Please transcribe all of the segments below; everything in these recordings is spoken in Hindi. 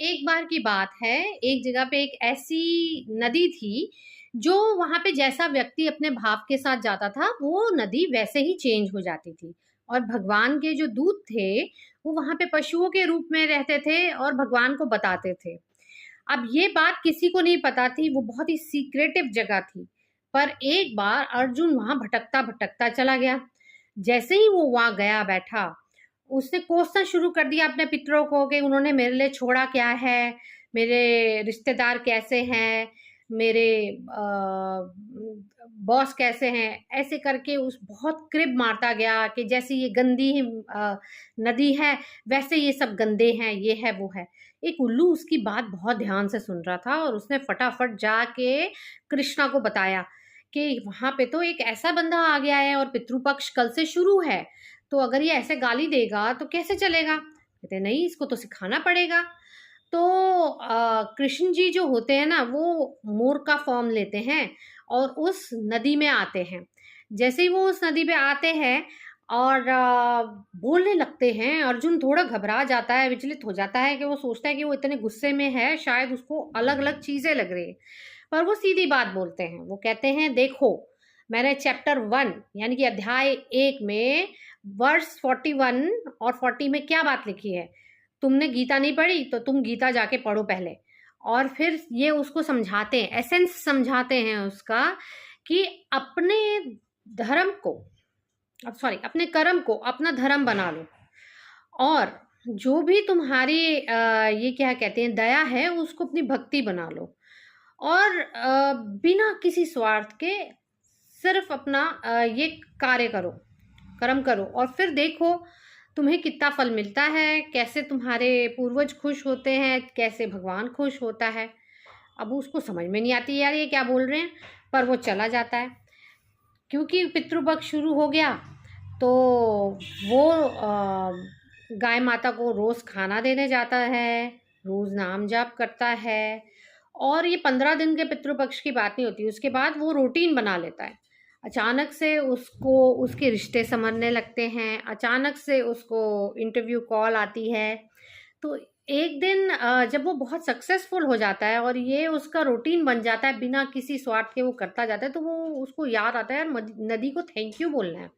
एक बार की बात है, एक जगह पे एक ऐसी नदी थी, जो वहाँ पे जैसा व्यक्ति अपने भाव के साथ जाता था, वो नदी वैसे ही चेंज हो जाती थी। और भगवान के जो दूत थे, वो वहाँ पे पशुओं के रूप में रहते थे और भगवान को बताते थे। अब ये बात किसी को नहीं पता थी, वो बहुत ही सीक्रेटिव जगह थी। पर एक बार अर्जुन वहाँ भटकता-भटकता चला गया। जैसे ही वो वहाँ गया बैठा, उसने कोसना शुरू कर दिया अपने पितरों को कि उन्होंने मेरे लिए छोड़ा क्या है, मेरे रिश्तेदार कैसे हैं, मेरे बॉस कैसे हैं, ऐसे करके उस बहुत क्रिब मारता गया कि जैसे ये गंदी नदी है, वैसे ये सब गंदे हैं, ये है, वो है। एक उल्लू उसकी बात बहुत ध्यान से सुन रहा था और उसने फटाफट जाके कृष्णा को बताया कि वहाँ पे तो एक ऐसा बंदा आ गया है और पितृपक्ष कल से शुरू है, तो अगर ये ऐसे गाली देगा तो कैसे चलेगा? कहते नहीं, इसको तो सिखाना पड़ेगा। तो कृष्ण जी जो होते हैं ना, वो मोर का फॉर्म लेते हैं और उस नदी में आते हैं। जैसे ही वो उस नदी पे आते हैं और बोलने लगते हैं, अर्जुन थोड़ा घबरा जाता है, विचलित हो जाता है कि वो सोचता है कि वो इतने गुस्से में है, शायद उसको अलग-अलग चीज़ें लग रही हैं। पर वो सीधी बात बोलते हैं। वो कहते हैं, देखो, मैंने चैप्टर 1 यानी कि अध्याय 1 में वर्स 41 और 40 में क्या बात लिखी है? तुमने गीता नहीं पढ़ी तो तुम गीता जाके पढ़ो पहले। और फिर ये उसको समझाते हैं, एसेंस समझाते हैं उसका कि अपने धर्म को, अब सॉरी, अपने कर्म को अपना धर्म बना लो और जो भी तुम्हारी ये क्या कहते हैं, दया है, उसको अपनी भक्ति बना लो और बिना किसी स्वार्थ के सिर्फ अपना ये कार्य करो, कर्म करो और फिर देखो तुम्हें कितना फल मिलता है, कैसे तुम्हारे पूर्वज खुश होते हैं, कैसे भगवान खुश होता है। अब उसको समझ में नहीं आती यार ये क्या बोल रहे हैं, पर वो चला जाता है। क्योंकि पितृपक्ष शुरू हो गया तो वो गाय माता को रोज खाना देने जाता है, रोज नाम जाप करता है और ये 15 दिन के पितृपक्ष की बात नहीं होती, उसके बाद वो रूटीन बना लेता है। अचानक से उसको उसके रिश्ते संवरने लगते हैं, अचानक से उसको इंटरव्यू कॉल आती है। तो एक दिन जब वो बहुत सक्सेसफुल हो जाता है और ये उसका रूटीन बन जाता है, बिना किसी स्वार्थ के वो करता जाता है, तो वो उसको याद आता है यार नदी को थैंक यू बोलना है।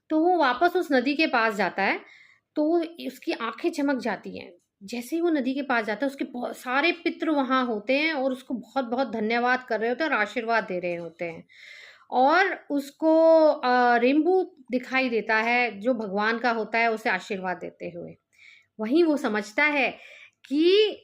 तो वो वापस उस नदी के पास जाता है, तो उसकी आंखें चमक जाती हैं। जैसे ही वो नदी के पास जाता है, उसके सारे पितृ वहां होते हैं और उसको बहुत बहुत धन्यवाद कर रहे होते हैं और आशीर्वाद दे रहे होते हैं। और उसको रेनबो दिखाई देता है जो भगवान का होता है, उसे आशीर्वाद देते हुए। वहीं वो समझता है कि